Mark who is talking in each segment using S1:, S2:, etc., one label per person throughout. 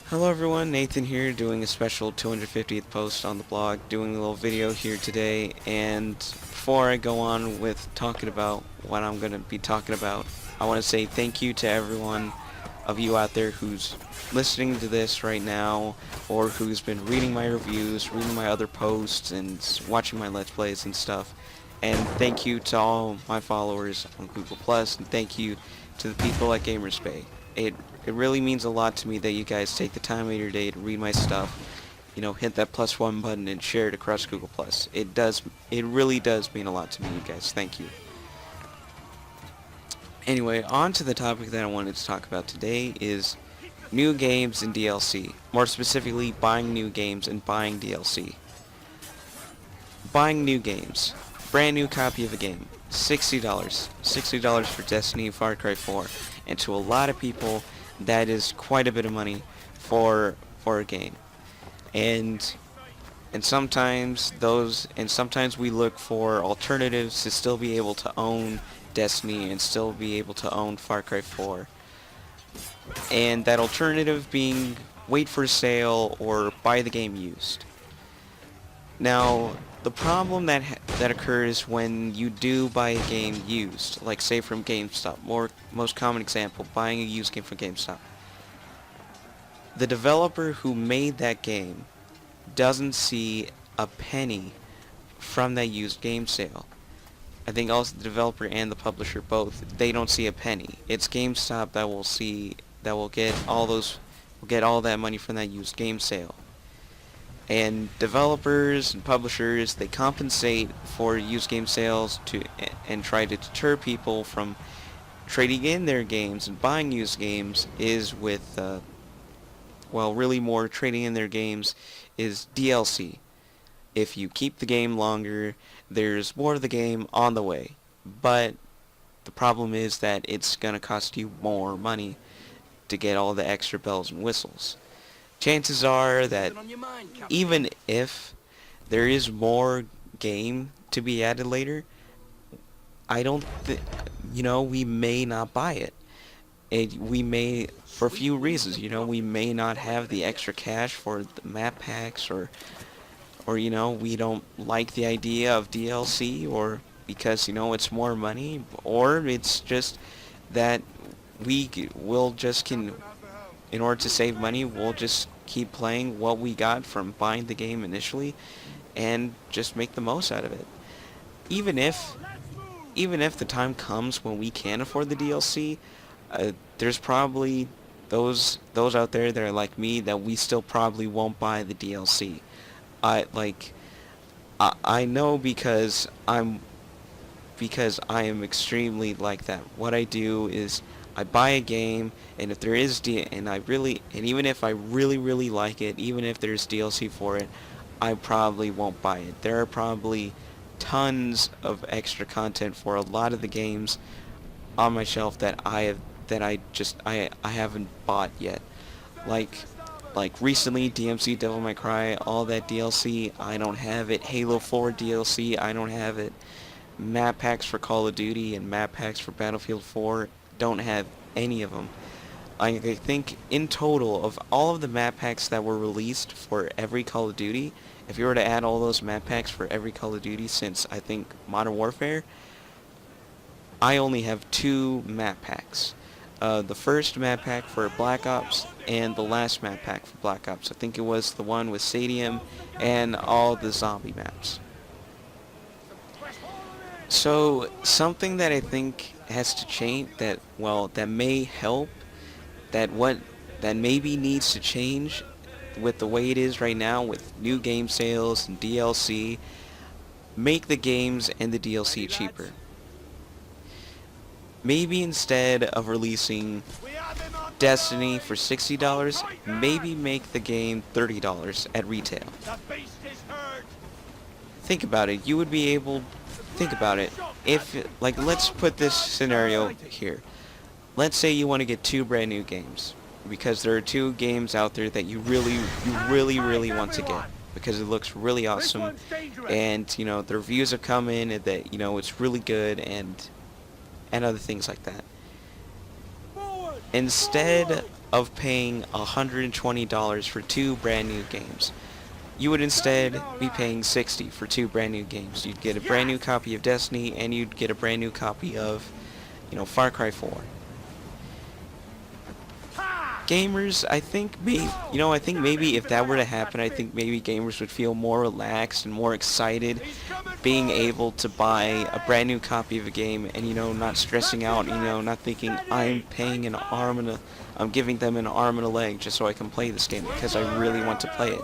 S1: Hello everyone, Nathan here doing a special 250th post on the blog, doing a little video here today, and before I go on with talking about what I'm going to be talking about, I want to say thank you to everyone of you out there who's listening to this right now, or who's been reading my reviews, reading my other posts, and watching my Let's Plays and stuff. And thank you to all my followers on Google+, and thank you to the people at Gamersbay. It really means a lot to me that you guys take the time of your day to read my stuff. You know, hit that +1 button and share it across Google+. It really does mean a lot to me, you guys. Thank you. Anyway, on to the topic that I wanted to talk about today is new games and DLC. More specifically, buying new games and buying DLC. Buying new games. Brand new copy of a game. $60. $60 for Destiny, Far Cry 4. And to a lot of people, that is quite a bit of money for a game. And sometimes we look for alternatives to still be able to own Destiny and still be able to own Far Cry 4. And that alternative being wait for a sale or buy the game used. Now, the problem that occurs when you do buy a game used, like say from GameStop, most common example, buying a used game from GameStop. The developer who made that game doesn't see a penny from that used game sale. I think also the developer and the publisher both, they don't see a penny. It's GameStop that will get all that money from that used game sale. And developers and publishers, they compensate for used game sales and try to deter people from trading in their games and buying used games is with, really more trading in their games is DLC. If you keep the game longer, there's more of the game on the way. But the problem is that it's going to cost you more money to get all the extra bells and whistles. Chances are that even if there is more game to be added later, we may not buy it. We may, for a few reasons, we may not have the extra cash for the map packs, or we don't like the idea of DLC, or because, it's more money, or it's just that in order to save money, we'll just keep playing what we got from buying the game initially and just make the most out of it. Even if the time comes when we can afford the DLC, there's probably those out there that are like me that we still probably won't buy the DLC. I know because I am extremely like that. What I do is I buy a game, and if there is and even if I really like it, even if there's DLC for it, I probably won't buy it. There are probably tons of extra content for a lot of the games on my shelf that I haven't bought yet. Like recently, DMC Devil May Cry, all that DLC, I don't have it. Halo 4 DLC, I don't have it. Map packs for Call of Duty and map packs for Battlefield 4, don't have any of them. I think in total of all of the map packs that were released for every Call of Duty, if you were to add all those map packs for every Call of Duty since, I think, Modern Warfare, I only have 2 map packs. The first map pack for Black Ops and the last map pack for Black Ops. I think it was the one with Stadium and all the zombie maps. So something that I think has to change, that may help, that maybe needs to change with the way it is right now with new game sales and DLC, make the games and the DLC cheaper. Maybe instead of releasing Destiny for $60, maybe make the game $30 at retail. Think about it. Think about it. Let's put this scenario here. Let's say you want to get 2 brand new games, because there are 2 games out there that you really want to get, because it looks really awesome, and, the reviews have come in and that, it's really good, and other things like that. Instead of paying $120 for 2 brand new games. You would instead be paying $60 for 2 brand new games. You'd get a brand new copy of Destiny, and you'd get a brand new copy of, Far Cry 4. Gamers, I think maybe if that were to happen, I think maybe gamers would feel more relaxed and more excited being able to buy a brand new copy of a game and, not stressing out, not thinking I'm giving them an arm and a leg just so I can play this game because I really want to play it.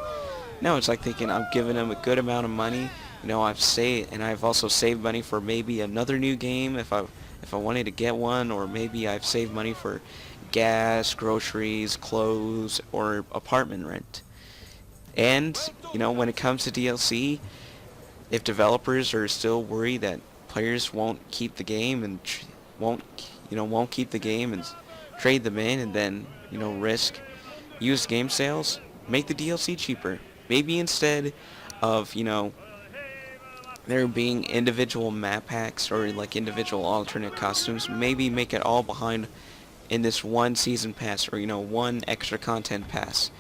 S1: No, it's like thinking I'm giving them a good amount of money. I've also saved money for maybe another new game if I wanted to get one, or maybe I've saved money for gas, groceries, clothes, or apartment rent. And, when it comes to DLC, if developers are still worried that players won't keep the game and won't keep the game and trade them in and then, risk used game sales, make the DLC cheaper. Maybe instead of, there being individual map packs or like individual alternate costumes, maybe make it all behind in this one season pass or one extra content pass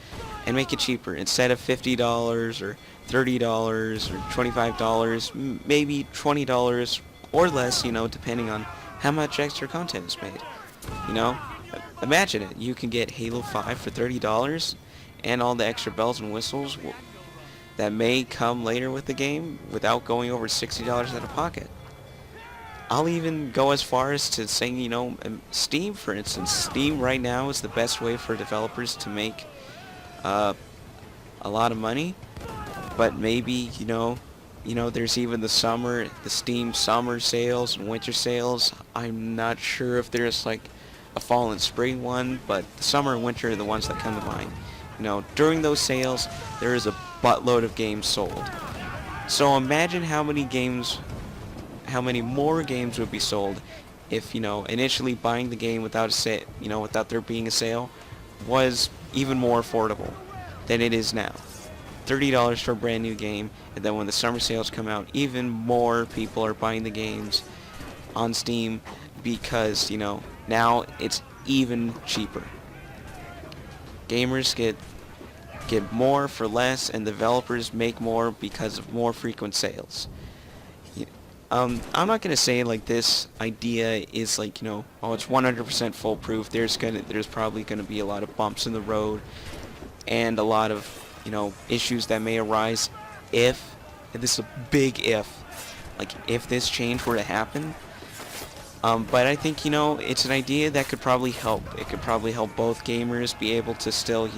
S1: and make it cheaper. Instead of $50 or $30 or $25, maybe $20 or less, depending on how much extra content is made. Imagine it. You can get Halo 5 for $30 and all the extra bells and whistles that may come later with the game without going over $60 out of pocket. I'll even go as far as to saying, Steam, for instance. Steam right now is the best way for developers to make a lot of money. But maybe, there's even the Steam summer sales and winter sales. I'm not sure if there's like a fall and spring one, but the summer and winter are the ones that come to mind. During those sales, there is a buttload of games sold. So imagine how many more games would be sold if, initially buying the game without without there being a sale was even more affordable than it is now. $30 for a brand new game, and then when the summer sales come out, even more people are buying the games on Steam because, now it's even cheaper. Gamers get more for less, and developers make more because of more frequent sales. I'm not gonna say like this idea is like it's 100% foolproof. There's probably gonna be a lot of bumps in the road, and a lot of issues that may arise if, and this is a big if this change were to happen. But I think it's an idea that could probably help. It could probably help both gamers be able to still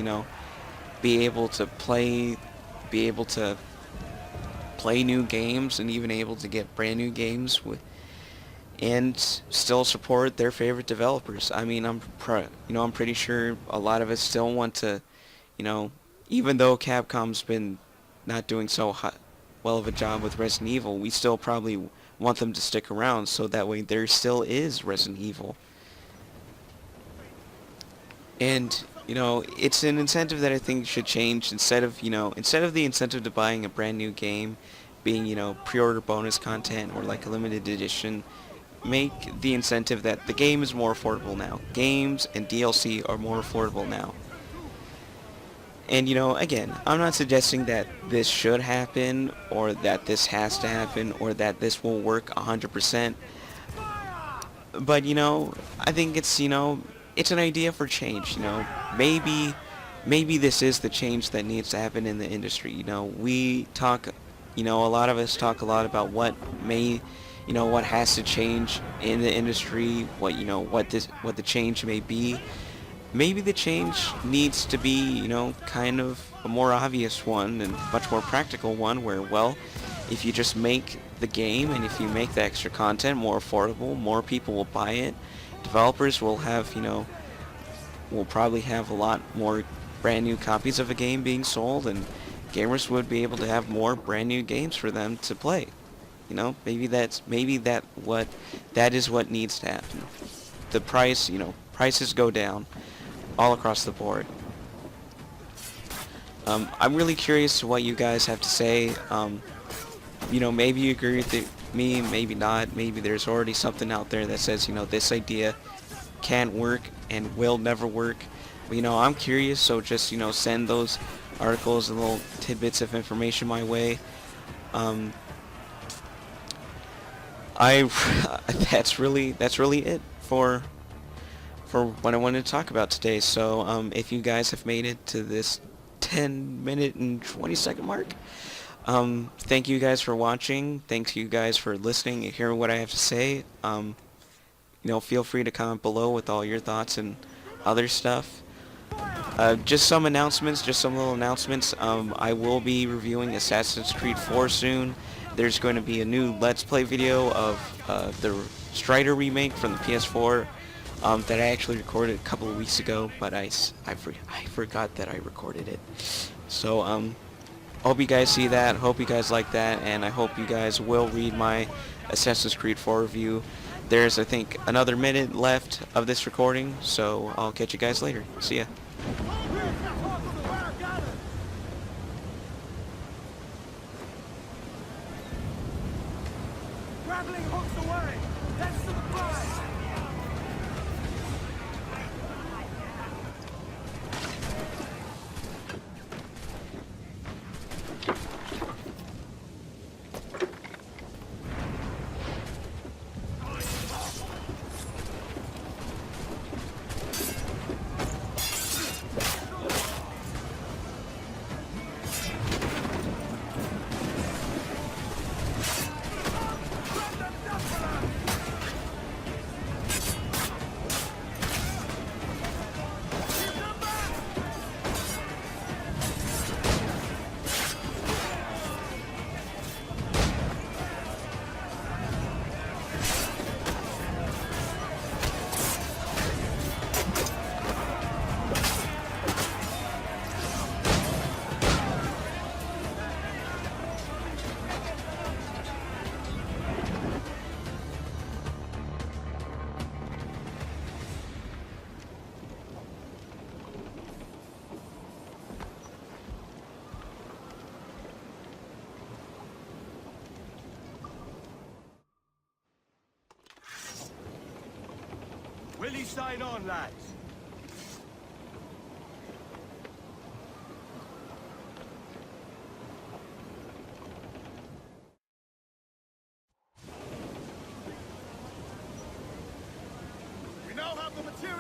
S1: be able to play new games and even able to get brand new games and still support their favorite developers. I mean, I'm pretty sure a lot of us still want to, even though Capcom's been not doing so well of a job with Resident Evil, we still probably want them to stick around so that way there still is Resident Evil. And it's an incentive that I think should change. Instead of the incentive to buying a brand new game being, pre-order bonus content or like a limited edition, make the incentive that the game is more affordable now. Games and DLC are more affordable now. And, again, I'm not suggesting that this should happen or that this has to happen or that this will work 100%. But, I think it's an idea for change. Maybe this is the change that needs to happen in the industry. We talk, a lot of us talk a lot about what what has to change in the industry, what the change may be. Maybe the change needs to be, kind of a more obvious one and much more practical one where, well, if you just make the game and if you make the extra content more affordable, more people will buy it. Developers will have, will probably have a lot more brand new copies of a game being sold, and gamers would be able to have more brand new games for them to play. Maybe that is what needs to happen. The prices go down all across the board. I'm really curious to what you guys have to say. Maybe you agree with me, maybe not. Maybe there's already something out there that says, this idea can't work and will never work. But, you know, I'm curious, so just, you know, send those articles and little tidbits of information my way. Um, I that's really it for what I wanted to talk about today. So if you guys have made it to this 10-minute and 20-second mark, thank you guys for watching. Thank you guys for listening and hearing what I have to say. You know, feel free to comment below with all your thoughts and other stuff. Just some announcements, just some little announcements. I will be reviewing Assassin's Creed 4 soon. There's going to be a new Let's Play video of the Strider remake from the PS4 that I actually recorded a couple of weeks ago, but I forgot that I recorded it. So, hope you guys see that, hope you guys like that, and I hope you guys will read my Assassin's Creed 4 review. There's, I think, another minute left of this recording, so I'll catch you guys later. See ya.
S2: Grappling hooks away! That's the prize! Will you sign on, lads? We now have the material.